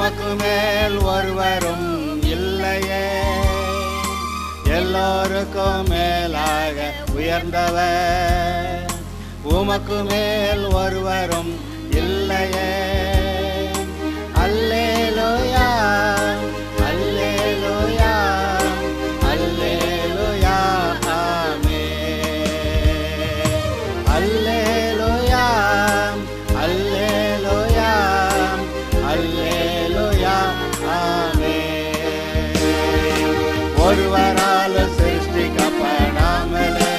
உமக்கு மேல் ஒருவரும் இல்லையே, எல்லோருக்கும் மேலாக உயர்ந்தவர். உமக்கு மேல் ஒருவரும் இல்லையே. அல்லேலூயா, அல்லேலூயா, அல்லேலூயா, ஆமென். அல்லேலூயா, அல்லேலூயா, அல்லேலூயா, ஆமென். ஒருவரால் சிருஷ்டிக்கப்படாமலே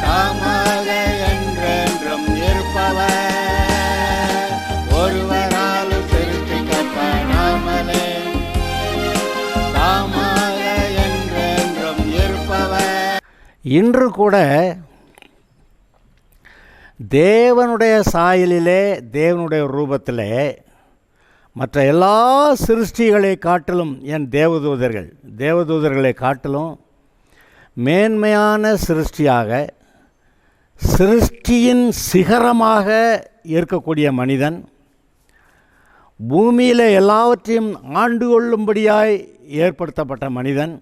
தாமாக என்றென்றும் இருப்பவர். ஒருவரால் சிருஷ்டிக்கப்படாமலே தாமாக என்றென்றும் இருப்பவர். இன்று கூட தேவனுடைய சாயலிலே, தேவனுடைய ரூபத்திலே மற்ற எல்லா சிருஷ்டிகளை காட்டிலும், என் தேவதூதர்களை காட்டிலும் மேன்மையான சிருஷ்டியாக, சிருஷ்டியின் சிகரமாக இருக்கக்கூடிய மனிதன், பூமியில் எல்லாவற்றையும் ஆண்டு கொள்ளும்படியாய் ஏற்படுத்தப்பட்ட மனிதன்,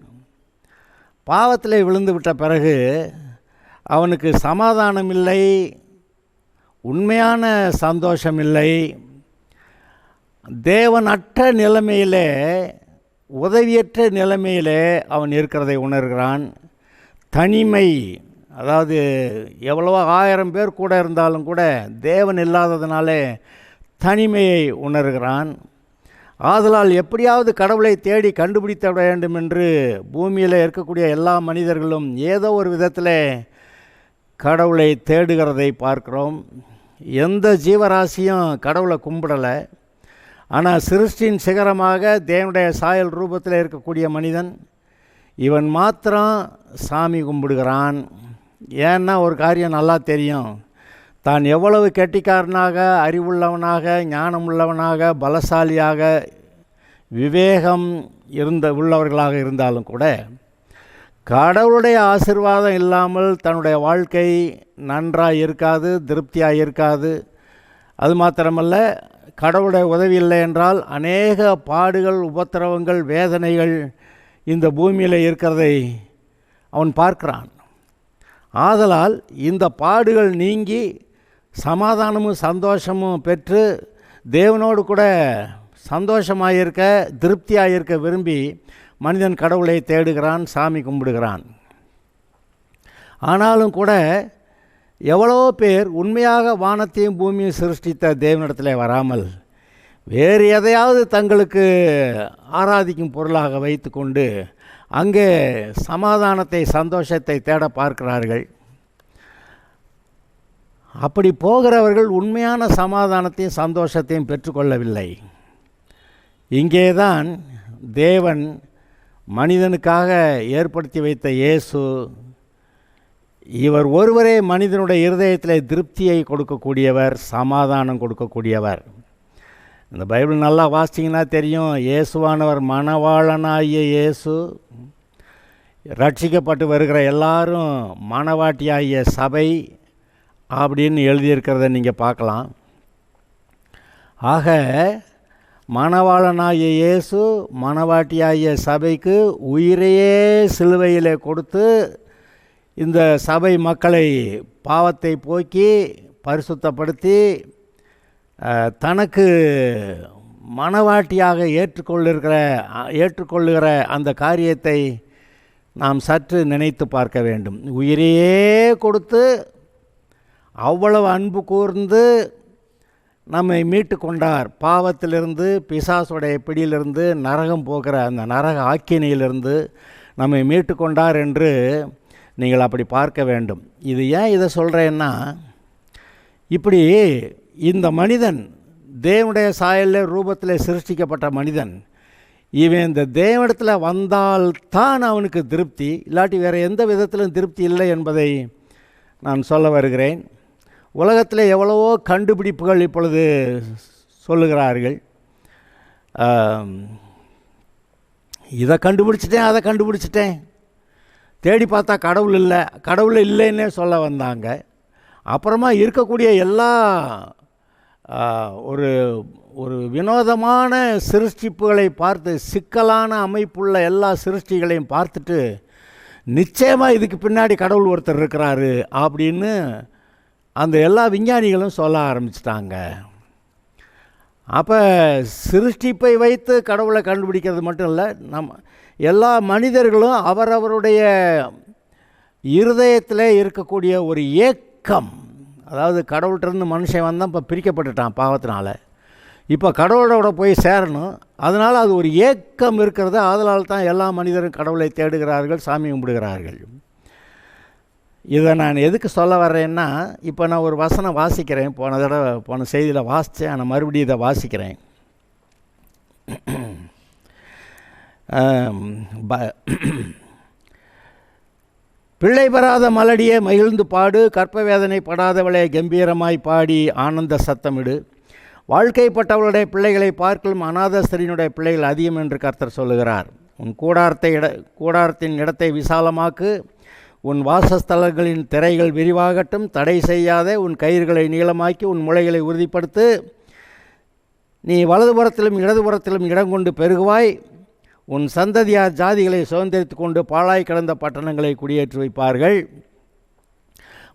பாவத்தில் விழுந்து விட்ட பிறகு அவனுக்கு சமாதானம் இல்லை, உண்மையான சந்தோஷம் இல்லை. தேவனற்ற நிலைமையிலே, உதவியற்ற நிலைமையிலே அவன் இருக்கிறதை உணர்கிறான். தனிமை, அதாவது எவ்வளவோ 1000 பேர் கூட இருந்தாலும் கூட தேவன் இல்லாததுனாலே தனிமையை உணர்கிறான். ஆதலால் எப்படியாவது கடவுளை தேடி கண்டுபிடித்த வேண்டும் என்று பூமியில் இருக்கக்கூடிய எல்லா மனிதர்களும் ஏதோ ஒரு விதத்தில் கடவுளை தேடுகிறதை பார்க்கிறோம். எந்த ஜீவராசியும் கடவுளை கும்பிடலை. ஆனால் சிருஷ்டியின் சிகரமாக தேவனுடைய சாயல் ரூபத்தில் இருக்கக்கூடிய மனிதன் இவன் மாத்திரம் சாமி கும்பிடுகிறான். ஏன்னா ஒரு காரியம் நல்லா தெரியும், தான் எவ்வளவு கெட்டிக்காரனாக, அறிவுள்ளவனாக, ஞானமுள்ளவனாக, பலசாலியாக, விவேகம் உள்ளவர்களாக இருந்தாலும் கூட கடவுளுடைய ஆசீர்வாதம் இல்லாமல் தன்னுடைய வாழ்க்கை நன்றாக இருக்காது, திருப்தியாக இருக்காது. அது மாத்திரமல்ல, கடவுளுடைய உதவி இல்லை என்றால் அநேக பாடுகள், உபத்திரவங்கள், வேதனைகள் இந்த பூமியில் இருக்கிறதை அவன் பார்க்கிறான். ஆதலால் இந்த பாடுகள் நீங்கி சமாதானமும் சந்தோஷமும் பெற்று தேவனோடு கூட சந்தோஷமாக இருக்க, திருப்தியாக இருக்க விரும்பி மனிதன் கடவுளை தேடுகிறான், சாமி கும்பிடுகிறான். ஆனாலும் கூட எவ்வளோ பேர் உண்மையாக வானத்தையும் பூமியும் சிருஷ்டித்த தேவனிடத்தில் வராமல் வேறு எதையாவது தங்களுக்கு ஆராதிக்கும் பொருளாக வைத்து கொண்டு அங்கே சமாதானத்தை, சந்தோஷத்தை தேட பார்க்கிறார்கள். அப்படி போகிறவர்கள் உண்மையான சமாதானத்தையும் சந்தோஷத்தையும் பெற்றுக்கொள்ளவில்லை. இங்கேதான் தேவன் மனிதனுக்காக ஏற்படுத்தி வைத்த இயேசு, இவர் ஒருவரே மனிதனுடைய இருதயத்தில் திருப்தியை கொடுக்கக்கூடியவர், சமாதானம் கொடுக்கக்கூடியவர். இந்த பைபிள் நல்லா வாசிச்சிங்கன்னா தெரியும், இயேசுவானவர் மணவாளனாகிய இயேசு, ரட்சிக்கப்பட்டு வருகிற எல்லாரும் மணவாட்டியாகிய சபை அப்படின்னு எழுதியிருக்கிறத நீங்கள் பார்க்கலாம். ஆக மணவாளனாகிய இயேசு மணவாட்டியாகிய சபைக்கு உயிரையே சிலுவையிலே கொடுத்து இந்த சபை மக்களை பாவத்தை போக்கி பரிசுத்தப்படுத்தி தனக்கு மணவாட்டியாக ஏற்றுக்கொள்ளுகிற அந்த காரியத்தை நாம் சற்று நினைத்து பார்க்க வேண்டும். உயிரையே கொடுத்து அவ்வளவு அன்பு கூர்ந்து நம்மை மீட்டு கொண்டார். பாவத்திலிருந்து, பிசாசுடைய பிடியிலிருந்து, நரகம் போகிற அந்த நரக ஆக்கினையிலிருந்து நம்மை மீட்டு கொண்டார் என்று நீங்கள் அப்படி பார்க்க வேண்டும். இது ஏன் இதை சொல்கிறேன்னா, இப்படி இந்த மனிதன் தேவனுடைய சாயலில் ரூபத்தில் சிருஷ்டிக்கப்பட்ட மனிதன், இவன் இந்த தேவனிடத்தில் வந்தால்தான் அவனுக்கு திருப்தி, இல்லாட்டி வேறு எந்த விதத்திலும் திருப்தி இல்லை என்பதை நான் சொல்ல வருகிறேன். உலகத்தில் எவ்வளவோ கண்டுபிடிப்புகள் இப்பொழுது சொல்லுகிறார்கள். இதை கண்டுபிடிச்சிட்டேன், அதை கண்டுபிடிச்சிட்டேன், தேடி பார்த்தா கடவுள் இல்லைன்னே சொல்ல வந்தாங்க. அப்புறமா இருக்கக்கூடிய எல்லா ஒரு ஒரு வினோதமான சிருஷ்டிப்புகளை பார்த்து, சிக்கலான அமைப்புள்ள எல்லா சிருஷ்டிகளையும் பார்த்துட்டு நிச்சயமாக இதுக்கு பின்னாடி கடவுள் ஒருத்தர் இருக்கிறாரு அப்படின்னு அந்த எல்லா விஞ்ஞானிகளும் சொல்ல ஆரம்பிச்சிட்டாங்க. அப்போ சிருஷ்டிப்பை வைத்து கடவுளை கண்டுபிடிக்கிறது மட்டும் இல்லை, எல்லா மனிதர்களும் அவரவருடைய இருதயத்தில் இருக்கக்கூடிய ஒரு ஏக்கம், அதாவது கடவுள்கிட்டருந்து மனுஷன் வந்தால் இப்போ பிரிக்கப்பட்டுட்டான் பாவத்தினால, இப்போ கடவுளோட போய் சேரணும். அதனால் அது ஒரு ஏக்கம் இருக்கிறது. அதனால் தான் எல்லா மனிதரும் கடவுளை தேடுகிறார்கள், சாமி கும்பிடுகிறார்கள். இதை நான் எதுக்கு சொல்ல வர்றேன்னா, இப்போ நான் ஒரு வசனம் வாசிக்கிறேன். போன செய்தியில் வாசித்தேன், ஆனால் மறுபடியும் இதை வாசிக்கிறேன். பிள்ளை பெறாத மலடியே மகிழ்ந்து பாடு, கற்ப வேதனை படாதவளே கம்பீரமாய் பாடி ஆனந்த சத்தமிடு. வாழ்க்கைப்பட்டவளுடைய பிள்ளைகளை பார்க்கலும் அநாதஸ்தரினுடைய பிள்ளைகள் அதிகம் என்று கர்த்தர் சொல்லுகிறார். உன் கூடாரத்தின் இடத்தை விசாலமாக்கு, உன் வாசஸ்தலங்களின் திரைகள் விரிவாகட்டும், தடை செய்யாத உன் கயிறுகளை நீளமாக்கி உன் முளைகளை உறுதிப்படுத்து. நீ வலதுபுறத்திலும் இடதுபுறத்திலும் இடம் கொண்டு பெருகுவாய். உன் சந்ததியார் ஜாதிகளை சுதந்திரித்து கொண்டு பாழாய் கிடந்த பட்டணங்களை குடியேற்றி வைப்பார்கள்.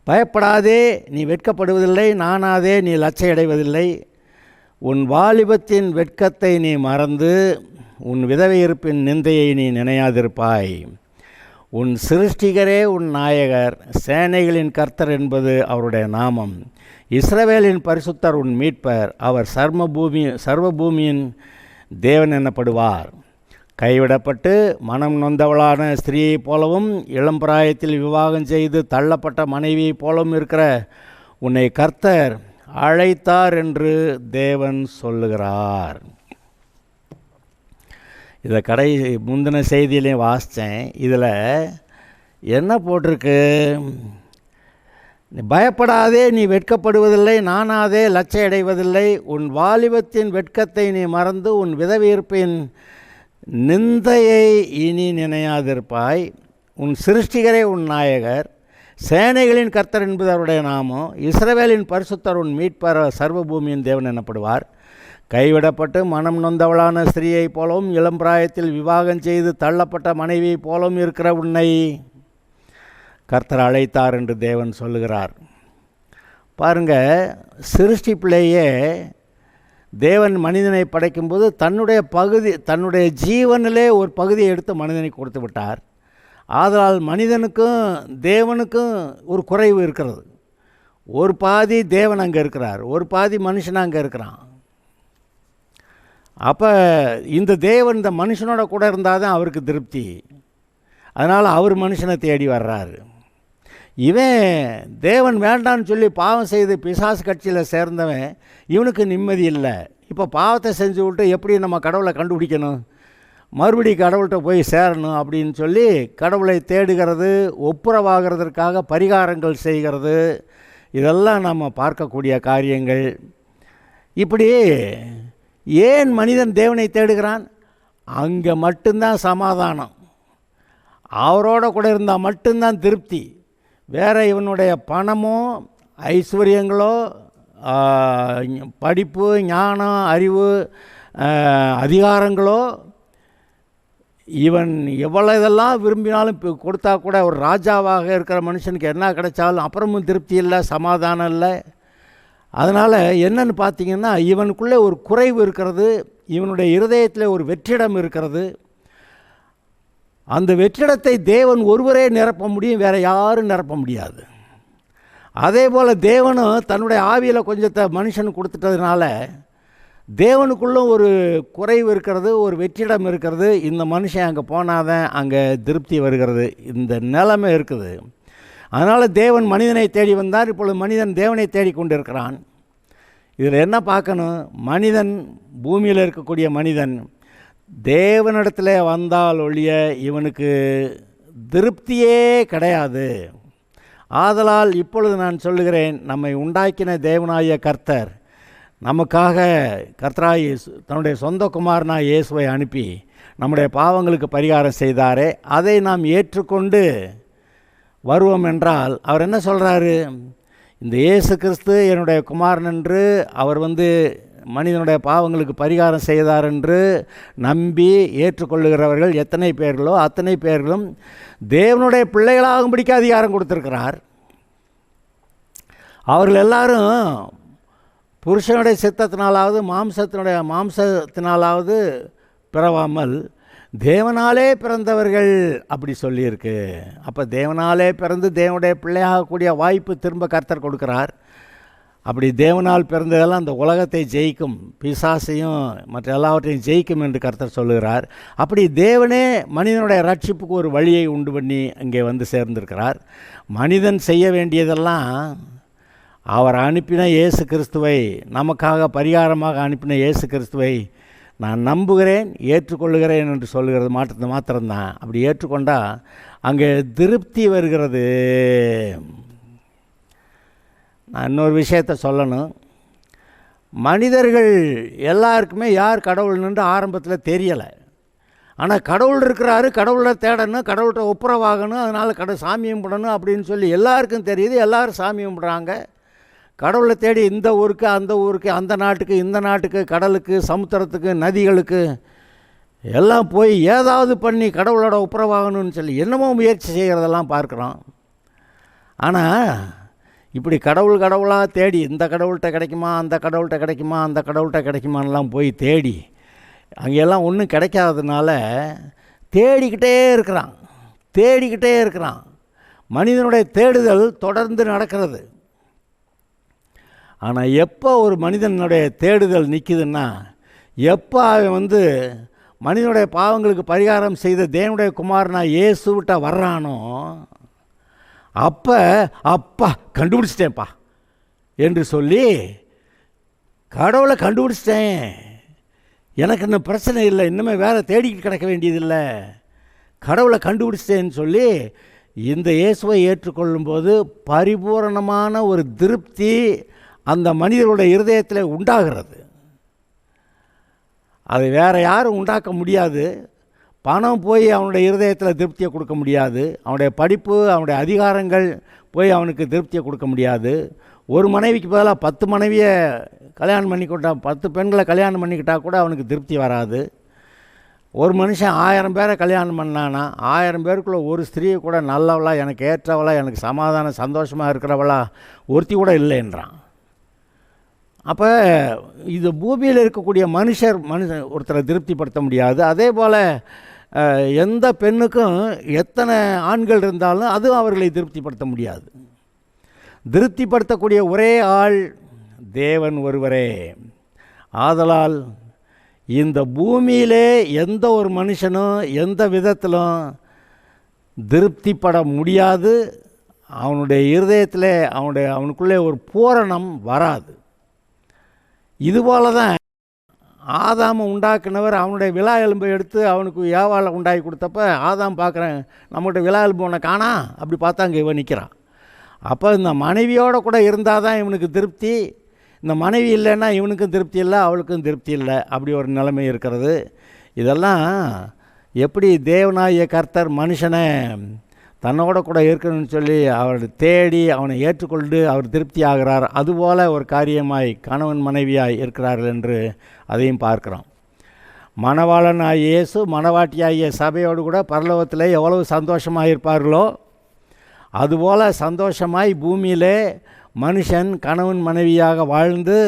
பயப்படாதே, நீ வெட்கப்படுவதில்லை, நானாதே, நீ லட்சையடைவதில்லை. உன் வாலிபத்தின் வெட்கத்தை நீ மறந்து உன் விதவை இருப்பின் நிந்தையை நீ நினையாதிருப்பாய். உன் சிருஷ்டிகரே உன் நாயகர், சேனைகளின் கர்த்தர் என்பது அவருடைய நாமம். இஸ்ரவேலின் பரிசுத்தர் உன் மீட்பர், அவர் சர்வபூமியின் தேவன் எனப்படுவார். கைவிடப்பட்டு மனம் நொந்தவளான ஸ்திரீயைப் போலவும் இளம்பிராயத்தில் விவாகம் செய்து தள்ளப்பட்ட மனைவியைப் போலவும் இருக்கிற உன்னை கர்த்தர் அழைத்தார் என்று தேவன் சொல்லுகிறார். இதை முந்தின செய்தியிலையும் வாசித்தேன். இதில் என்ன போட்டிருக்கு? பயப்படாதே, நீ வெட்கப்படுவதில்லை, நானாதே, லட்சையடைவதில்லை. உன் வாலிபத்தின் வெட்கத்தை நீ மறந்து உன் விதவியிருப்பின் நிந்தையை இனி நினையாதிருப்பாய். உன் சிருஷ்டிகரே உன் நாயகர், சேனைகளின் கர்த்தர் என்பது அவருடைய நாமம். இஸ்ரவேலின் பரிசுத்தர் உன் மீட்பர், சர்வபூமியின் தேவன் எனப்படுவார். கைவிடப்பட்டு மனம் நொந்தவளான ஸ்திரீயைப் போலவும் இளம்பிராயத்தில் விவாகம் செய்து தள்ளப்பட்ட மனைவியைப் போலவும் இருக்கிற உன்னை கர்த்தர் அழைத்தார் என்று தேவன் சொல்லுகிறார். பாருங்கள், சிருஷ்டிப்பிலேயே தேவன் மனிதனை படைக்கும்போது தன்னுடைய ஜீவனிலே ஒரு பகுதியை எடுத்து மனிதனை கொடுத்து விட்டார். ஆதலால் மனிதனுக்கும் தேவனுக்கும் ஒரு குறைவு இருக்கிறது. ஒரு பாதி தேவன் அங்கே இருக்கிறார், ஒரு பாதி மனுஷன் அங்கே இருக்கிறான். அப்போ இந்த தேவன் இந்த மனுஷனோட கூட இருந்தால் தான் அவருக்கு திருப்தி. அதனால் அவர் மனுஷனை தேடி வர்றாரு. இவன் தேவன் வேண்டான்னு சொல்லி பாவம் செய்து பிசாசு கட்சியில் சேர்ந்தவன், இவனுக்கு நிம்மதி இல்லை. இப்போ பாவத்தை செஞ்சு விட்டு எப்படி நம்ம கடவுளை கண்டுபிடிக்கணும், மறுபடி கடவுள்கிட்ட போய் சேரணும் அப்படின்னு சொல்லி கடவுளை தேடுகிறது, ஒப்புரவாகிறதற்காக பரிகாரங்கள் செய்கிறது, இதெல்லாம் நம்ம பார்க்கக்கூடிய காரியங்கள். இப்படி ஏன் மனிதன் தேவனை தேடுகிறான்? அங்கே மட்டும்தான் சமாதானம், அவரோட கூட இருந்தால் மட்டும்தான் திருப்தி. வேறு இவனுடைய பணமோ ஐஸ்வர்யங்களோ படிப்பு ஞானம் அறிவு அதிகாரங்களோ இவன் எவ்வளோ இதெல்லாம் விரும்பினாலும் கொடுத்தா கூட ஒரு ராஜாவாக இருக்கிற மனுஷனுக்கு என்ன கிடைச்சாலும் அப்புறமும் திருப்தி இல்லை, சமாதானம் இல்லை. அதனால் என்னன்னு பார்த்தீங்கன்னா, இவனுக்குள்ளே ஒரு குறைவு இருக்கிறது, இவனுடைய இருதயத்தில் ஒரு வெற்றிடம் இருக்கிறது. அந்த வெற்றிடத்தை தேவன் ஒருவரே நிரப்ப முடியும், வேறு யாரும் நிரப்ப முடியாது. அதே போல் தேவனும் தன்னுடைய ஆவியில் கொஞ்சத்தை மனுஷனுக்கு கொடுத்துட்டதுனால தேவனுக்குள்ளும் ஒரு குறைவு இருக்கிறது, ஒரு வெற்றிடம் இருக்கிறது. இந்த மனுஷன் அங்கே போனாதான் அங்கே திருப்தி வருகிறது, இந்த நிலைமை இருக்குது. அதனால் தேவன் மனிதனை தேடி வந்தார். இப்பொழுது மனிதன் தேவனை தேடி கொண்டு இருக்கிறான். இதில் என்ன பார்க்கணும்? மனிதன், பூமியில் இருக்கக்கூடிய மனிதன் தேவனிடத்தில் வந்தால் ஒழிய இவனுக்கு திருப்தியே கிடையாது. ஆதலால் இப்பொழுது நான் சொல்லுகிறேன், நம்மை உண்டாக்கின தேவனாகிய கர்த்தர் நமக்காக கர்த்தராய் தன்னுடைய சொந்த குமாரனாய் இயேசுவை அனுப்பி நம்முடைய பாவங்களுக்கு பரிகாரம் செய்தாரே, அதை நாம் ஏற்றுக்கொண்டு வருவோம் என்றால் அவர் என்ன சொல்கிறாரு? இந்த இயேசு கிறிஸ்து என்னுடைய குமாரன் என்று அவர் மனிதனுடைய பாவங்களுக்கு பரிகாரம் செய்தார் என்று நம்பி ஏற்றுக்கொள்ளுகிறவர்கள் எத்தனை பேர்களோ அத்தனை பேர்களும் தேவனுடைய பிள்ளைகளாகும்படிக்கு அதிகாரம் கொடுத்திருக்கிறார். அவர்கள் எல்லாரும் புருஷனுடைய சித்தத்தினாலாவது மாம்சத்தினாலாவது பிறவாமல் தேவனாலே பிறந்தவர்கள் அப்படி சொல்லியிருக்கு. அப்போ தேவனாலே பிறந்து தேவனுடைய பிள்ளையாகக்கூடிய வாய்ப்பு திரும்ப கர்த்தர் கொடுக்கிறார். அப்படி தேவனால் பிறந்ததெல்லாம் அந்த உலகத்தை ஜெயிக்கும், பிசாசையும் மற்ற எல்லாவற்றையும் ஜெயிக்கும் என்று கர்த்தர் சொல்லுகிறார். அப்படி தேவனே மனிதனுடைய ரட்சிப்புக்கு ஒரு வழியை உண்டு பண்ணி அங்கே சேர்ந்திருக்கிறார். மனிதன் செய்ய வேண்டியதெல்லாம் அவர் அனுப்பின இயேசு கிறிஸ்துவை, நமக்காக பரிகாரமாக அனுப்பின இயேசு கிறிஸ்துவை நான் நம்புகிறேன், ஏற்றுக்கொள்ளுகிறேன் என்று சொல்லுகிறது மாத்திரம்தான். அப்படி ஏற்றுக்கொண்டால் அங்கே திருப்தி வருகிறது. நான் இன்னொரு விஷயத்தை சொல்லணும். மனிதர்கள் எல்லாருக்குமே யார் கடவுள்னு ஆரம்பத்தில் தெரியலை. ஆனால் கடவுள் இருக்கிறாரு, கடவுளை தேடணும், கடவுள்கிட்ட ஒப்புரவாகணும், அதனால் சாமி கும்பிடணும் அப்படின்னு சொல்லி எல்லாருக்கும் தெரியுது. எல்லோரும் சாமி கும்பிட்றாங்க. கடவுளை தேடி இந்த ஊருக்கு அந்த ஊருக்கு, அந்த நாட்டுக்கு இந்த நாட்டுக்கு, கடலுக்கு சமுத்திரத்துக்கு நதிகளுக்கு எல்லாம் போய் ஏதாவது பண்ணி கடவுளோட ஒப்புரவாகணும்னு சொல்லி என்னமோ முயற்சி செய்கிறதெல்லாம் பார்க்குறோம். ஆனால் இப்படி கடவுளாக தேடி இந்த கடவுள்கிட்ட கிடைக்குமா, அந்த கடவுள்கிட்ட கிடைக்குமா, அந்த கடவுள்கிட்ட கிடைக்குமான்லாம் போய் தேடி அங்கெல்லாம் ஒன்றும் கிடைக்காததுனால தேடிக்கிட்டே இருக்கிறான். மனிதனுடைய தேடுதல் தொடர்ந்து நடக்கிறது. ஆனால் எப்போ ஒரு மனிதனுடைய தேடுதல் நிற்குதுன்னா, எப்போ அவன் மனிதனுடைய பாவங்களுக்கு பரிகாரம் செய்த தேவனுடைய குமாரனா இயேசுவிட்ட வர்றானோ, அப்பா கண்டுபிடிச்சிட்டேன்ப்பா என்று சொல்லி கடவுளை கண்டுபிடிச்சிட்டேன், எனக்கு இன்னும் பிரச்சனை இல்லை, இன்னுமே வேறு தேடிக்கிட்டு கிடக்க வேண்டியதில்லை, கடவுளை கண்டுபிடிச்சிட்டேன்னு சொல்லி இந்த இயேசுவை ஏற்றுக்கொள்ளும்போது பரிபூரணமான ஒரு திருப்தி அந்த மனிதனுடைய இருதயத்தில் உண்டாகிறது. அதை வேறு யாரும் உண்டாக்க முடியாது. பணம் போய் அவனுடைய இருதயத்தில் திருப்தியை கொடுக்க முடியாது. அவனுடைய படிப்பு, அவனுடைய அதிகாரங்கள் போய் அவனுக்கு திருப்தியை கொடுக்க முடியாது. ஒரு மனைவிக்கு பதிலாக 10 மனைவியை கல்யாணம் பண்ணிக்கிட்டால், 10 பெண்களை கல்யாணம் பண்ணிக்கிட்டால் கூட அவனுக்கு திருப்தி வராது. ஒரு மனுஷன் 1000 பேரை கல்யாணம் பண்ணானா 1000 பேருக்குள்ளே ஒரு ஸ்திரீயை கூட நல்லவளா, எனக்கு ஏற்றவளா, எனக்கு சமாதானம் சந்தோஷமாக இருக்கிறவளா ஒருத்தி கூட இல்லைன்றான். அப்போ இது பூமியில் இருக்கக்கூடிய மனுஷன் ஒருத்தரை திருப்திப்படுத்த முடியாது. அதே போல் எந்த பெண்ணுக்கும் எத்தனை ஆண்கள் இருந்தாலும் அதுவும் அவர்களை திருப்திப்படுத்த முடியாது. திருப்திப்படுத்தக்கூடிய ஒரே ஆள் தேவன் ஒருவரே. ஆதலால் இந்த பூமியிலே எந்த ஒரு மனுஷனும் எந்த விதத்திலும் திருப்திப்பட முடியாது. அவனுடைய இருதயத்தில் அவனுக்குள்ளே ஒரு பூரணம் வராது. இதுபோல தான் ஆதாமை உண்டாக்குனவர் அவனுடைய விலா எலும்பை எடுத்து அவனுக்கு ஏவாளை உண்டாக்கி கொடுத்தப்ப ஆதாம் பார்க்குறேன், நம்மகிட்ட விலா எலும்பு ஒன்று காணா, அப்படி பார்த்தா அங்கே இவன் நிற்கிறான். அப்போ இந்த மனைவியோடு கூட இருந்தால் தான் இவனுக்கு திருப்தி. இந்த மனைவி இல்லைன்னா இவனுக்கும் திருப்தி இல்லை, அவளுக்கும் திருப்தி இல்லை. அப்படி ஒரு நிலைமை இருக்கிறது. இதெல்லாம் எப்படி தேவனாகிய கர்த்தர் மனுஷனை தன்னோட கூட இருக்கணும்னு சொல்லி அவரை தேடி அவனை ஏற்றுக்கொண்டு அவர் திருப்தி ஆகிறார், அதுபோல் ஒரு காரியமாய் கணவன் மனைவியாய் இருக்கிறார்கள் என்று அதையும் பார்க்குறோம். மணவாளனாகிய இயேசு மணவாட்டியாகிய சபையோடு கூட பரலோகத்தில் எவ்வளவு சந்தோஷமாக இருப்பார்களோ அதுபோல் சந்தோஷமாய் பூமியிலே மனுஷன் கணவன் மனைவியாக வாழ்ந்து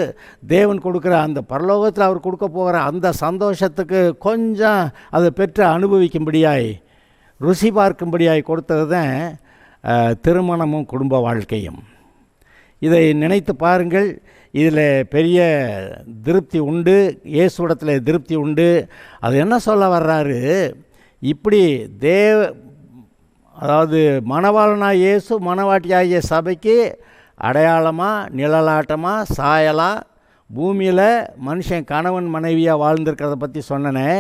தேவன் கொடுக்குற அந்த பரலோகத்தில் அவர் கொடுக்க போகிற அந்த சந்தோஷத்துக்கு கொஞ்சம் அதை பெற்று அனுபவிக்கும்படியாய் ருசி பார்க்கும்படியாய் கொடுத்தது தான் திருமணமும் குடும்ப வாழ்க்கையும். இதை நினைத்து பாருங்கள். இதில் பெரிய திருப்தி உண்டு, இயேசுவிடத்தில் திருப்தி உண்டு. அது என்ன சொல்ல வர்றாரு, இப்படி அதாவது மணவாளனாக இயேசு மணவாட்டியாகிய சபைக்கு அடையாளமாக நிழலாட்டமாக சாயலாக பூமியில் மனுஷன் கணவன் மனைவியாக வாழ்ந்திருக்கிறத பற்றி சொன்னனே,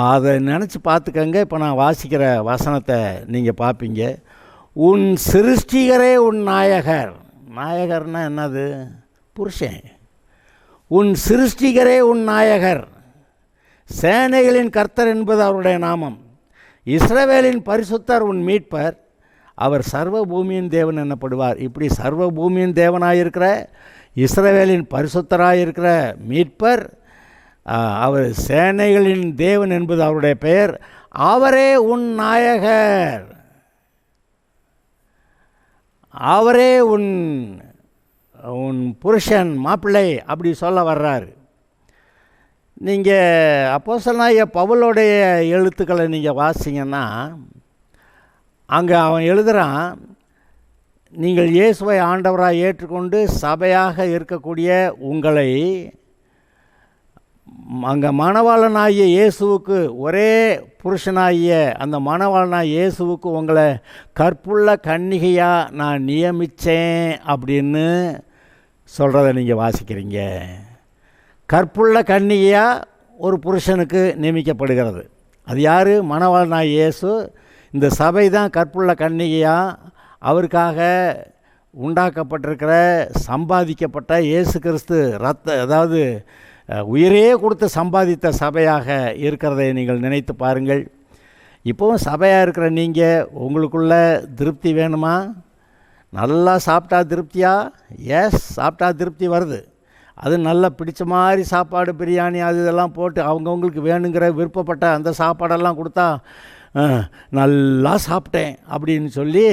அதை நினச்சி பார்த்துக்கங்க. இப்போ நான் வாசிக்கிற வசனத்தை நீங்கள் பார்ப்பீங்க. உன் சிருஷ்டிகரே உன் நாயகர். நாயகர்னா என்னது? புருஷன். உன் சிருஷ்டிகரே உன் நாயகர், சேனைகளின் கர்த்தர் என்பது அவருடைய நாமம், இஸ்ரவேலின் பரிசுத்தர் உன் மீட்பர், அவர் சர்வ பூமியின் தேவன் எனப்படுவார். இப்படி சர்வ பூமியின் தேவனாயிருக்கிற இஸ்ரவேலின் பரிசுத்தராயிருக்கிற மீட்பர், அவர் சேனைகளின் தேவன் என்பது அவருடைய பெயர். அவரே உன் நாயகர், அவரே உன் புருஷன் மாப்பிள்ளை அப்படி சொல்ல வர்றாரு. நீங்கள் அப்போஸ்தலனாகிய பவுலோடைய எழுத்துக்களை நீங்கள் வாசிங்கன்னா அங்கே அவன் எழுதுகிறான், நீங்கள் இயேசுவை ஆண்டவராக ஏற்றுக்கொண்டு சபையாக இருக்கக்கூடிய உங்களை அங்கே மணவாளனாகிய இயேசுவுக்கு, ஒரே புருஷனாகிய அந்த மணவாளனாகிய இயேசுவுக்கு உங்களை கற்புள்ள கன்னிகையாக நான் நியமித்தேன் அப்படின்னு சொல்கிறத நீங்கள் வாசிக்கிறீங்க. கற்புள்ள கன்னிகையாக ஒரு புருஷனுக்கு நியமிக்கப்படுகிறது. அது யார்? மணவாளனாகிய இயேசு. இந்த சபை தான் கற்புள்ள கன்னிகையாக அவருக்காக உண்டாக்கப்பட்டிருக்கிற சம்பாதிக்கப்பட்ட இயேசு கிறிஸ்து அதாவது உயிரே கொடுத்து சம்பாதித்த சபையாக இருக்கிறதை நீங்கள் நினைத்து பாருங்கள். இப்போவும் சபையாக இருக்கிற நீங்கள் உங்களுக்குள்ள திருப்தி வேணுமா? நல்லா சாப்பிட்டா திருப்தியா? எஸ், சாப்பிட்டா திருப்தி வருது. அது நல்லா பிடிச்ச மாதிரி சாப்பாடு, பிரியாணி அது இதெல்லாம் போட்டு அவங்கவுங்களுக்கு வேணுங்கிற விருப்பப்பட்ட அந்த சாப்பாடெல்லாம் கொடுத்தா நல்லா சாப்பிட்டேன் அப்படின்னு சொல்லி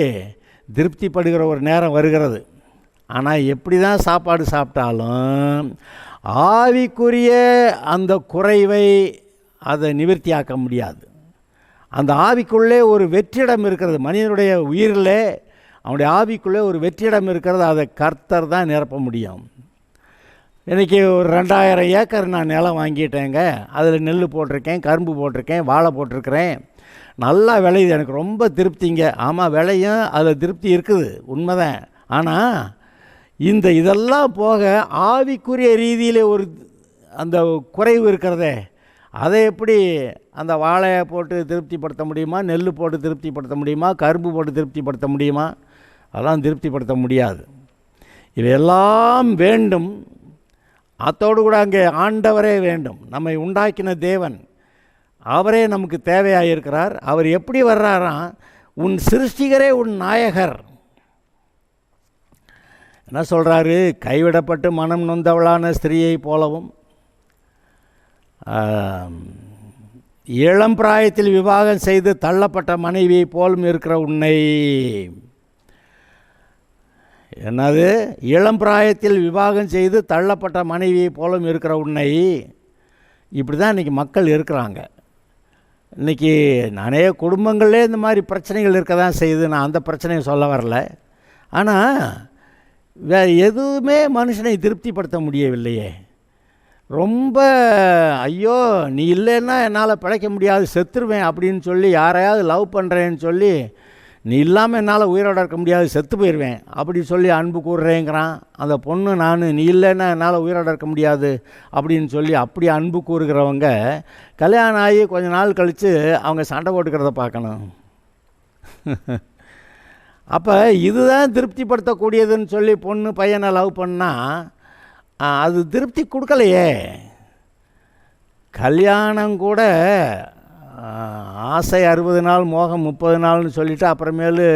திருப்திப்படுகிற ஒரு நேரம் வருகிறது. ஆனால் எப்படி தான் சாப்பாடு சாப்பிட்டாலும் ஆவிக்குரிய அந்த குறைவை அதை நிவர்த்தியாக்க முடியாது. அந்த ஆவிக்குள்ளே ஒரு வெற்றிடம் இருக்கிறது. மனிதனுடைய உயிரில் அவனுடைய ஆவிக்குள்ளே ஒரு வெற்றிடம் இருக்கிறது. அதை கர்த்தர் தான் நிரப்ப முடியும். இன்றைக்கி ஒரு 2000 ஏக்கர் நான் நிலம் வாங்கிட்டேங்க. அதில் நெல் போட்டிருக்கேன், கரும்பு போட்டிருக்கேன், வாழை போட்டிருக்கிறேன். நல்லா விளையுது, எனக்கு ரொம்ப திருப்திங்க. ஆமாம், விளையும், அதில் திருப்தி இருக்குது, உண்மைதான். ஆனால் இதெல்லாம் போக ஆவிக்குரிய ரீதியில் ஒரு அந்த குறைவு இருக்கிறதே, அதை எப்படி அந்த வாழையை போட்டு திருப்திப்படுத்த முடியுமா? நெல் போட்டு திருப்திப்படுத்த முடியுமா? கரும்பு போட்டு திருப்திப்படுத்த முடியுமா? அதெல்லாம் திருப்திப்படுத்த முடியாது. இவையெல்லாம் வேண்டும். அத்தோடு கூட அங்கே ஆண்டவரே வேண்டும். நம்மை உண்டாக்கின தேவன் அவரே நமக்கு தேவையாக இருக்கிறார். அவர் எப்படி வர்றாராம்? உன் சிருஷ்டிகரே உன் நாயகர். என்ன சொல்கிறாரு? கைவிடப்பட்டு மனம் நொந்தவளான ஸ்திரீயை போலவும், இளம் பிராயத்தில் விவாகம் செய்து தள்ளப்பட்ட மனைவியை போலும் இருக்கிற உன்னை. என்னது? இளம் பிராயத்தில் விவாகம் செய்து தள்ளப்பட்ட மனைவியை போலும் இருக்கிற உன்னை. இப்படி தான் இன்றைக்கி மக்கள் இருக்கிறாங்க. இன்றைக்கி நிறைய குடும்பங்களே இந்த மாதிரி பிரச்சனைகள் இருக்க தான் செய்யுது. நான் அந்த பிரச்சனையை சொல்ல வரல. ஆனால் வேறு எதுவுமே மனுஷனை திருப்திப்படுத்த முடியவில்லையே. ரொம்ப ஐயோ நீ இல்லைன்னா என்னால் பிழைக்க முடியாது, செத்துருவேன் அப்படின்னு சொல்லி யாரையாவது லவ் பண்ணுறேன்னு சொல்லி, நீ இல்லாமல் என்னால் உயிரோட இருக்க முடியாது, செத்து போயிடுவேன் அப்படி சொல்லி அன்பு கூறுறேங்கிறான். அந்த பொண்ணு நீ இல்லைன்னா என்னால் உயிரோட இருக்க முடியாது அப்படின்னு சொல்லி அப்படி அன்பு கூறுகிறவங்க கல்யாணம் ஆகி கொஞ்ச நாள் கழித்து அவங்க சண்டை போட்டுக்கிறத பார்க்கணும். அப்போ இதுதான் திருப்திப்படுத்தக்கூடியதுன்னு சொல்லி பொண்ணு பையனை லவ் பண்ணால் அது திருப்தி கொடுக்கலையே. கல்யாணம் கூட ஆசை 60 நாள், மோகம் 30 நாள்னு சொல்லிவிட்டு அப்புறமேலு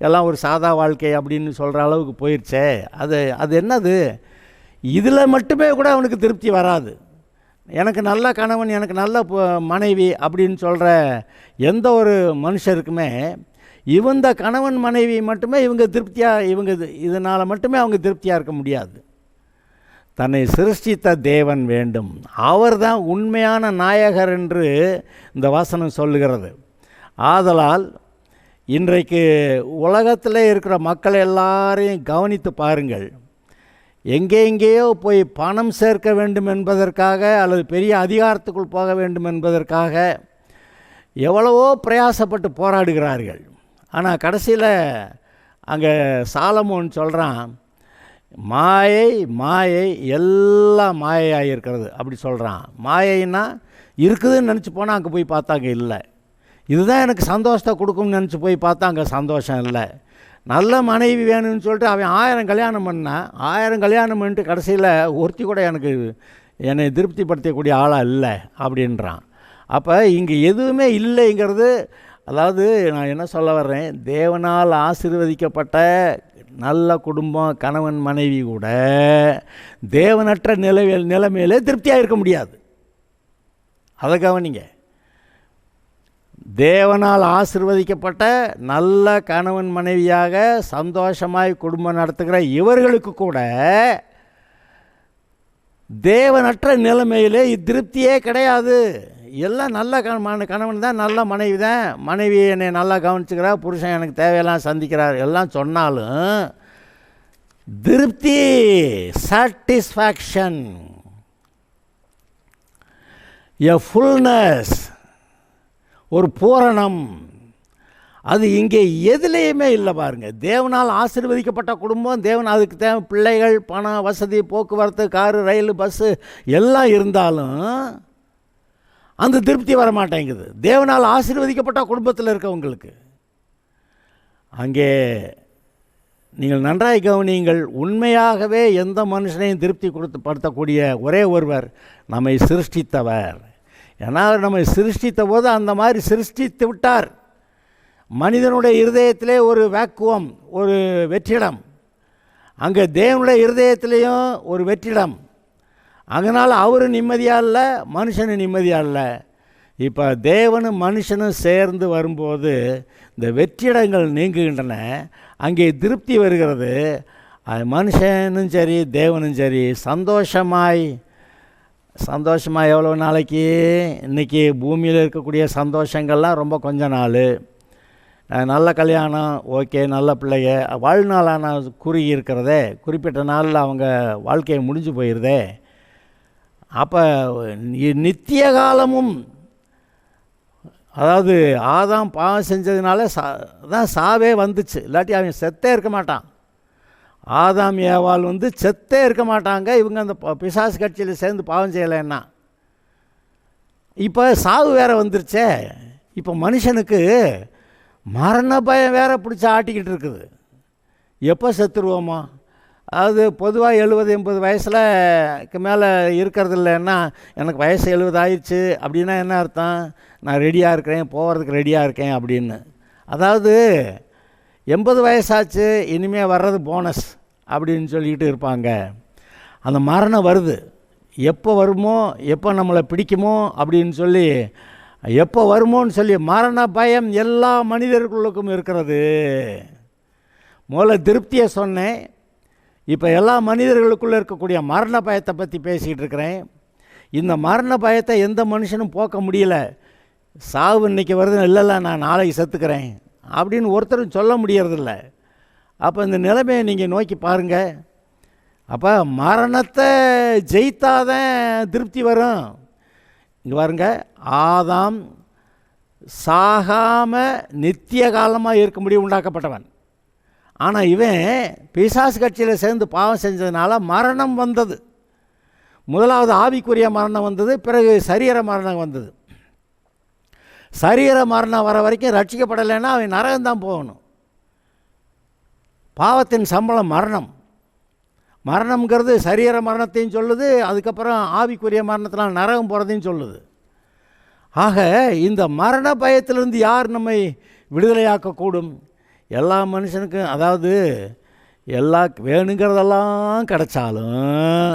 எல்லாம் ஒரு சாதா வாழ்க்கை அப்படின்னு சொல்கிற அளவுக்கு போயிடுச்சே. அது என்னது? இதில் மட்டுமே கூட அவனுக்கு திருப்தி வராது. எனக்கு நல்ல கணவன், எனக்கு நல்ல மனைவி அப்படின்னு சொல்கிற எந்த ஒரு மனுஷருக்குமே இந்த கணவன் மனைவி மட்டுமே இதனால் மட்டுமே அவங்க திருப்தியாக இருக்க முடியாது. தன்னை சிருஷ்டித்த தேவன் வேண்டும். அவர் தான் உண்மையான நாயகர் என்று இந்த வசனம் சொல்லுகிறது. ஆதலால் இன்றைக்கு உலகத்தில் இருக்கிற மக்கள் எல்லாரையும் கவனித்து பாருங்கள். எங்கேயோ போய் பணம் சேர்க்க வேண்டும் என்பதற்காக அல்லது பெரிய அதிகாரத்துக்குள் போக வேண்டும் என்பதற்காக எவ்வளவோ பிரயாசப்பட்டு போராடுகிறார்கள். ஆனால் கடைசியில் அங்கே சாலமோன் சொல்கிறான், மாயை எல்லாம் மாயையாக இருக்கிறது அப்படி சொல்கிறான். மாயைன்னா இருக்குதுன்னு நினச்சி போனால் அங்கே போய் பார்த்தா அங்கே இல்லை. இதுதான் எனக்கு சந்தோஷத்தை கொடுக்கும்னு நினச்சி போய் பார்த்தா அங்கே சந்தோஷம் இல்லை. நல்ல மனைவி வேணும்னு சொல்லிட்டு அவன் 1000 கல்யாணம் பண்ணான். 1000 கல்யாணம் பண்ணிட்டு கடைசியில் ஒருத்தி கூட என்னை திருப்திப்படுத்தக்கூடிய ஆளாக இல்லை அப்படின்றான். அப்போ இங்கே எதுவுமே இல்லைங்கிறது அதாவது நான் என்ன சொல்ல வர்றேன், தேவனால் ஆசீர்வதிக்கப்பட்ட நல்ல குடும்பம், கணவன் மனைவி கூட தேவனற்ற நிலைமையிலே திருப்தியாக இருக்க முடியாது. அதை கவனிங்க. தேவனால் ஆசீர்வதிக்கப்பட்ட நல்ல கணவன் மனைவியாக சந்தோஷமாய் குடும்பம் நடத்துகிற இவர்களுக்கு கூட தேவனற்ற நிலைமையிலே திருப்தியே கிடையாது. எல்லாம் நல்ல கணவன் தான், நல்ல மனைவி தான், மனைவி என்னை நல்லா கவனிச்சுக்கிறா, புருஷன் எனக்கு தேவையெல்லாம் சந்திக்கிறார் எல்லாம் சொன்னாலும் திருப்தி, சாட்டிஸ்ஃபேக்ஷன், எ ஃபுல்னஸ், ஒரு பூரணம், அது இங்கே எதுலேயுமே இல்லை. பாருங்கள், தேவனால் ஆசீர்வதிக்கப்பட்ட குடும்பம், தேவன் அதுக்கு தேவை பிள்ளைகள், பணம், வசதி, போக்குவரத்து, காரு, ரயில், பஸ்ஸு எல்லாம் இருந்தாலும் அந்த திருப்தி வர மாட்டேங்குது. தேவனால் ஆசீர்வதிக்கப்பட்ட குடும்பத்தில் இருக்கவங்களுக்கு அங்கே நீங்கள் நன்றாய் கவனியுங்கள். உண்மையாகவே எந்த மனுஷனையும் திருப்தி படுத்தக்கூடிய ஒரே ஒருவர் நம்மை சிருஷ்டித்தவர். ஏன்னா நம்மை சிருஷ்டித்த போது அந்த மாதிரி சிருஷ்டித்து விட்டார். மனிதனுடைய இருதயத்திலே ஒரு வேக்குவம், ஒரு வெற்றிடம், அங்கே தேவனுடைய இருதயத்திலையும் ஒரு வெற்றிடம். அதனால் அவர் நிம்மதியாக இல்லை, மனுஷனும் நிம்மதியாக இல்லை. இப்போ தேவனும் மனுஷனும் சேர்ந்து வரும்போது இந்த வெற்றிடங்கள் நீங்குகின்றன, அங்கே திருப்தி வருகிறது. அது மனுஷனும் சரி தேவனும் சரி சந்தோஷமாக எவ்வளோ நாளைக்கு? இன்றைக்கி பூமியில் இருக்கக்கூடிய சந்தோஷங்கள்லாம் ரொம்ப கொஞ்ச நாள். நல்ல கல்யாணம், ஓகே, நல்ல பிள்ளைங்க, வாழ்நாளான குறுகி இருக்கிறதே, குறிப்பிட்ட நாளில் அவங்க வாழ்க்கையை முடிஞ்சு போயிடுதே. அப்போ நித்திய காலமும், அதாவது ஆதாம் பாவம் செஞ்சதுனால தான் சாவே வந்துச்சு. இல்லாட்டி அவன் செத்தே இருக்க மாட்டான். ஆதாம் ஏவாள் செத்தே இருக்க மாட்டாங்க. இவங்க அந்த பிசாசு கட்சியில் சேர்ந்து பாவம் செய்யலைன்னா. இப்போ சாவு வேற வந்துருச்சே. இப்போ மனுஷனுக்கு மரண பயம் வேற பிடிச்சி ஆட்டிக்கிட்டு இருக்குது. எப்போ செத்துருவோமோ? அது பொதுவாக 70-80 வயசில் மேலே இருக்கிறது இல்லைன்னா, எனக்கு வயசு 70 ஆயிடுச்சு அப்படின்னா என்ன அர்த்தம்? நான் ரெடியாக இருக்கிறேன், போகிறதுக்கு ரெடியாக இருக்கேன் அப்படின்னு. அதாவது 80 வயசாச்சு, இனிமேல் வர்றது போனஸ் அப்படின்னு சொல்லிக்கிட்டு இருப்பாங்க. அந்த மரணம் வருது. எப்போ வருமோ, எப்போ நம்மளை பிடிக்குமோ அப்படின்னு சொல்லி, எப்போ வருமோன்னு சொல்லி மரண பயம் எல்லா மனிதர்களுக்கும் இருக்கிறது. முதல்ல திருப்தியை சொன்னேன். இப்போ எல்லா மனிதர்களுக்குள்ளே இருக்கக்கூடிய மரண பயத்தை பற்றி பேசிக்கிட்டு இருக்கிறேன். இந்த மரண பயத்தை எந்த மனுஷனும் போக்க முடியல. சாவு இன்றைக்கி வருது, இல்லைல்ல நான் நாளைக்கு செத்துக்கிறேன் அப்படின்னு ஒருத்தரும் சொல்ல முடியறதில்ல. அப்போ இந்த நிலைமையை நீங்கள் நோக்கி பாருங்கள். அப்போ மரணத்தை ஜெயித்தாதான் திருப்தி வரும். இங்கே பாருங்க, ஆதாம் சாகாமல் நித்திய காலமாக இருக்க முடியும் உண்டாக்கப்பட்டவன். ஆனால் இவன் பிசாசு கட்சியில் சேர்ந்து பாவம் செஞ்சதுனால மரணம் வந்தது. முதலாவது ஆவிக்குரிய மரணம் வந்தது, பிறகு சரீர மரணம் வந்தது. சரீர மரணம் வர வரைக்கும் ரட்சிக்கப்படலைன்னா அவன் நரகம்தான் போகணும். பாவத்தின் சம்பளம் மரணம். மரணம்ங்கிறது சரீர மரணத்தையும் சொல்லுது, அதுக்கப்புறம் ஆவிக்குரிய மரணத்தினால் நரகம் போகிறதையும் சொல்லுது. ஆக இந்த மரண பயத்திலிருந்து யார் நம்மை விடுதலையாக்கக்கூடும்? எல்லா மனுஷனுக்கும், அதாவது எல்லா வேணுங்கிறதெல்லாம் கிடைச்சாலும்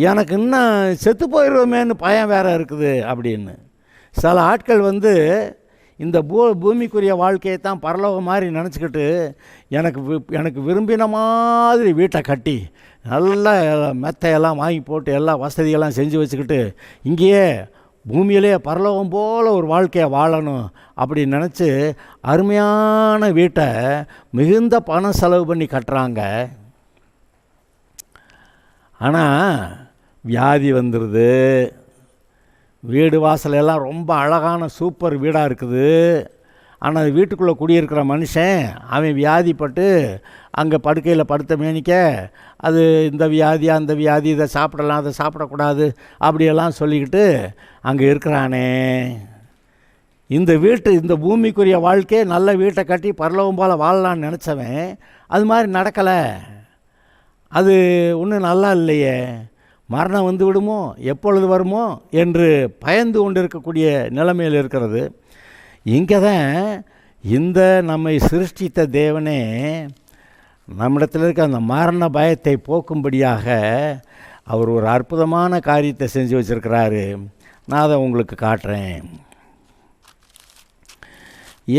எனக்கு இன்னும் செத்து போயிடுவோமேன்னு பயம் வேறு இருக்குது அப்படின்னு. சில ஆட்கள் இந்த பூமிக்குரிய வாழ்க்கையை தான் பரலோகம் மாதிரி நினச்சிக்கிட்டு எனக்கு விரும்பின மாதிரி வீட்டை கட்டி நல்ல மெத்தையெல்லாம் வாங்கி போட்டு எல்லா வசதியெல்லாம் செஞ்சு வச்சுக்கிட்டு இங்கேயே பூமியிலே பரலோகம் போல் ஒரு வாழ்க்கையை வாழணும் அப்படின்னு நினச்சி அருமையான வீட்டை மிகுந்த பணம் செலவு பண்ணி கட்டுறாங்க. ஆனால் வியாதி வந்துடுது. வீடு வாசல் எல்லாம் ரொம்ப அழகான சூப்பர் வீடாக இருக்குது. ஆனால் வீட்டுக்குள்ளே குடியிருக்கிற மனுஷன் அவன் வியாதிப்பட்டு அங்கே படுக்கையில் படுத்த மேனிக்க அது இந்த வியாதி அந்த வியாதி, இதை சாப்பிடலாம் அதை சாப்பிடக்கூடாது அப்படியெல்லாம் சொல்லிக்கிட்டு அங்கே இருக்கிறானே. இந்த பூமிக்குரிய வாழ்க்கையை நல்ல வீட்டை கட்டி பரலோகம் போல் வாழலான்னு நினச்சவன் அது மாதிரி நடக்கலை. அது ஒன்றும் நல்லா இல்லையே, மரணம் வந்து விடுமோ, எப்பொழுது வருமோ என்று பயந்து கொண்டு இருக்கக்கூடிய நிலைமையில் இருக்கிறது. இங்கே தான் இந்த நம்மை சிருஷ்டித்த தேவனே நம்மிடத்தில் இருக்க அந்த மரண பயத்தை போக்கும்படியாக அவர் ஒரு அற்புதமான காரியத்தை செஞ்சு வச்சுருக்கிறாரு. நான் அதை உங்களுக்கு காட்டுறேன்.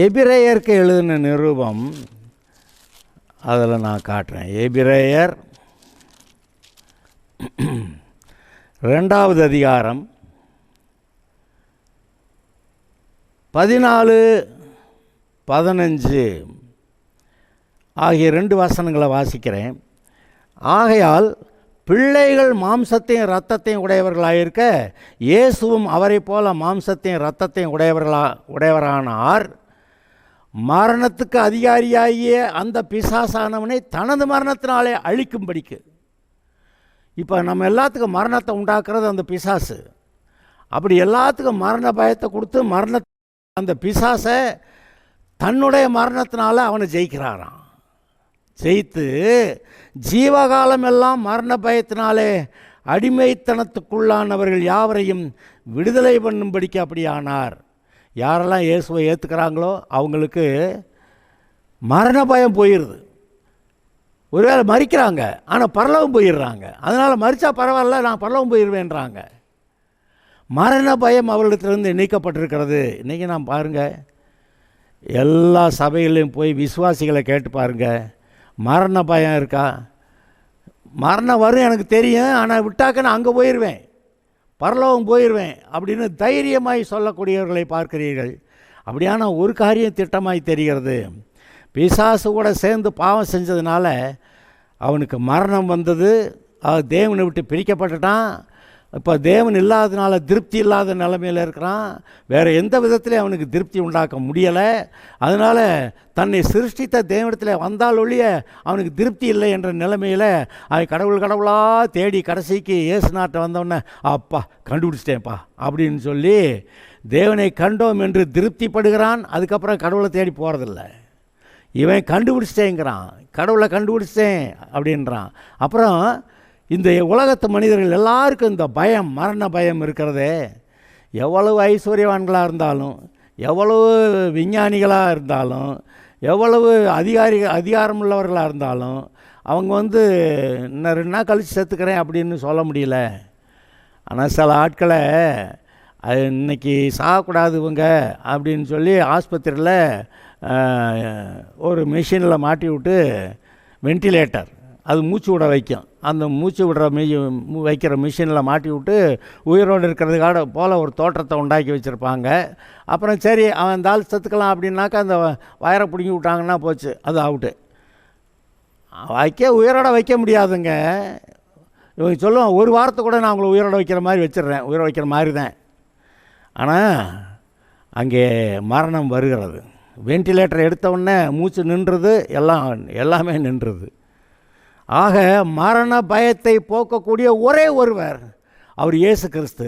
எபிரேயருக்கு எழுதின நிருபம், அதில் நான் காட்டுறேன். எபிரேயர் 2வது அதிகாரம் 14-15 ஆகிய 2 வசனங்களை வாசிக்கிறேன். ஆகையால் பிள்ளைகள் மாம்சத்தையும் இரத்தத்தையும் உடையவர்களாயிருக்க இயேசுவும் அவரை போல மாம்சத்தையும் இரத்தத்தையும் உடையவரானார். மரணத்துக்கு அதிகாரியாகிய அந்த பிசாசானவனை தனது மரணத்தினாலே அழிக்கும்படிக்கு. இப்போ நம்ம எல்லாத்துக்கும் மரணத்தை உண்டாக்குறது அந்த பிசாசு. அப்படி எல்லாத்துக்கும் மரண பயத்தை கொடுத்து அந்த பிசாசை தன்னுடைய மரணத்தினால அவனை ஜெயிக்கிறாராம். ஜெயித்து ஜீவகாலம் எல்லாம் மரண பயத்தினாலே அடிமைத்தனத்துக்குள்ளானவர்கள் யாவரையும் விடுதலை பண்ணும்படிக்கு அப்படியானார். யாரெல்லாம் இயேசுவை ஏற்றுக்கிறாங்களோ அவங்களுக்கு மரண பயம் போயிடுது. ஒருவேளை மறிக்கிறாங்க, ஆனால் பரலோகம் போயிடுறாங்க. அதனால் மறித்தா பரவாயில்ல, நான் பரலோகம் போயிடுவேன்றாங்க. மரண பயம் அவர்களிடத்திலிருந்து நீக்கப்பட்டிருக்கிறது. இன்றைக்கி நான் பாருங்கள், எல்லா சபைகளையும் போய் விசுவாசிகளை கேட்டு பாருங்கள், மரண பயம் இருக்கா? மரணம் வரும் எனக்கு தெரியும், ஆனால் விட்டாக்க நான் அங்கே போயிடுவேன், பரலோகம் போயிடுவேன் அப்படின்னு தைரியமாய் சொல்லக்கூடியவர்களை பார்க்கிறீர்கள். அப்படியான ஒரு காரியம் திட்டமாய் தெரிகிறது. பிசாசு கூட சேர்ந்து பாவம் செஞ்சதுனால அவனுக்கு மரணம் வந்தது. தேவனை விட்டு பிரிக்கப்பட்டுட்டான். இப்போ தேவன் இல்லாததுனால திருப்தி இல்லாத நிலைமையில் இருக்கிறான். வேறு எந்த விதத்திலையும் அவனுக்கு திருப்தி உண்டாக்க முடியலை. அதனால் தன்னை சிருஷ்டித்த தேவனிடத்தில் வந்தால் ஒழிய அவனுக்கு திருப்தி இல்லை என்ற நிலைமையில் அவன் கடவுளாக தேடி கடைசிக்கு இயேசு நாட்டை வந்தோடனே அப்பா கண்டுபிடிச்சிட்டேன்ப்பா அப்படின்னு சொல்லி தேவனை கண்டோம் என்று திருப்திப்படுகிறான். அதுக்கப்புறம் கடவுளை தேடி போகிறதில்ல. இவன் கண்டுபிடிச்சிட்டேங்கிறான், கடவுளை கண்டுபிடிச்சிட்டேன் அப்படின்றான். அப்புறம் இந்த உலகத்து மனிதர்கள் எல்லாருக்கும் இந்த பயம், மரண பயம் இருக்கிறதே. எவ்வளவு ஐஸ்வர்யவான்களாக இருந்தாலும், எவ்வளவு விஞ்ஞானிகளாக இருந்தாலும், எவ்வளவு அதிகாரம் உள்ளவர்களாக இருந்தாலும் அவங்க இன்னும் 2 நாள் கழித்து செத்துக்கிறேன் அப்படின்னு சொல்ல முடியல. ஆனால் சில ஆட்களை அது இன்றைக்கி சாகக்கூடாது இவங்க அப்படின்னு சொல்லி ஆஸ்பத்திரியில் ஒரு மிஷினில் மாட்டி விட்டு வென்டிலேட்டர், அது மூச்சு விட வைக்கும், அந்த மூச்சு விடுற வைக்கிற மிஷினில் மாட்டி விட்டு உயிரோடு இருக்கிறதுக்காக போல் ஒரு தோற்றத்தை உண்டாக்கி வச்சுருப்பாங்க. அப்புறம் சரி அவன் இந்த ஆள் செத்துக்கலாம் அப்படின்னாக்கா அந்த வயரை பிடுங்கி விட்டாங்கன்னா போச்சு, அது அவுட்டு. உயிரோட வைக்க முடியாதுங்க. இவங்க சொல்லுவான், 1 வாரத்தை கூட நான் உங்களை உயிரோட வைக்கிற மாதிரி வச்சிடுறேன், உயிரோட வைக்கிற மாதிரி தான். ஆனால் அங்கே மரணம் வருகிறது. வென்டிலேட்டர் எடுத்தவுடனே மூச்சு நின்றுது, எல்லாமே நின்றுது. ஆக மரண பயத்தை போக்கக்கூடிய ஒரே ஒருவர் அவர் இயேசு கிறிஸ்து.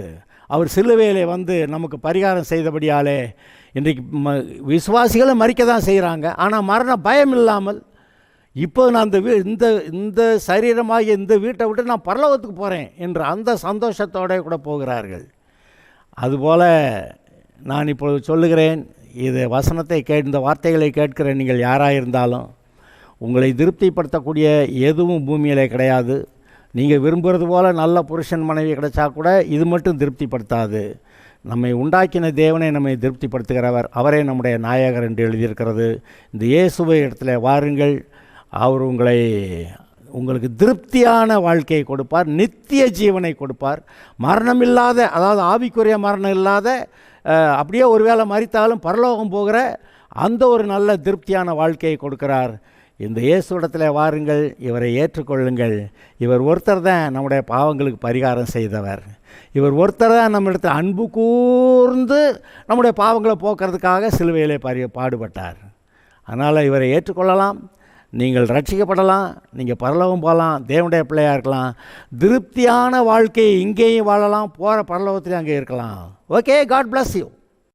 அவர் சிலுவையிலே நமக்கு பரிகாரம் செய்தபடியாலே இன்றைக்கு விசுவாசிகளும் மறிக்க தான் செய்கிறாங்க. ஆனால் மரண பயம் இல்லாமல் இப்போ நான் இந்த சரீரமாகிய இந்த வீட்டை விட்டு நான் பரலோகத்துக்கு போகிறேன் என்ற அந்த சந்தோஷத்தோடு கூட போகிறார்கள். அதுபோல் நான் இப்பொழுது சொல்லுகிறேன், இது வசனத்தை இந்த வார்த்தைகளை கேட்கிற நீங்கள் யாராக இருந்தாலும் உங்களை திருப்திப்படுத்தக்கூடிய எதுவும் பூமியிலே கிடையாது. நீங்கள் விரும்புகிறது போல் நல்ல புருஷன் மனைவி கிடைச்சா கூட இது மட்டும் திருப்திப்படுத்தாது. நம்மை உண்டாக்கின தேவனை நம்மை திருப்திப்படுத்துகிறவர், அவரே நம்முடைய நாயகர் என்று எழுதியிருக்கிறது. இந்த இயேசுவை இடத்துல வாருங்கள், அவர் உங்களுக்கு திருப்தியான வாழ்க்கையை கொடுப்பார், நித்திய ஜீவனை கொடுப்பார். மரணம் இல்லாத, அதாவது ஆவிக்குரிய மரணம் இல்லாத, அப்படியே ஒரு வேளை மரித்தாலும் பரலோகம் போகிற அந்த ஒரு நல்ல திருப்தியான வாழ்க்கையை கொடுக்கிறார். இந்த இயேசு இடத்துல வாருங்கள், இவரை ஏற்றுக்கொள்ளுங்கள். இவர் ஒருத்தர் தான் நம்முடைய பாவங்களுக்கு பரிகாரம் செய்தவர். இவர் ஒருத்தர் தான் நம்மிடத்தில் அன்பு கூர்ந்து நம்முடைய பாவங்களை போக்குறதுக்காக சிலுவையிலே பாடுபட்டார். அதனால் இவரை ஏற்றுக்கொள்ளலாம், நீங்கள் ரட்சிக்கப்படலாம், நீங்கள் பரலோகம் போகலாம், தேவனுடைய பிள்ளையாக இருக்கலாம், திருப்தியான வாழ்க்கையை இங்கேயும் வாழலாம், போகிற பரலோகத்திலே அங்கே இருக்கலாம். Okay, God bless you.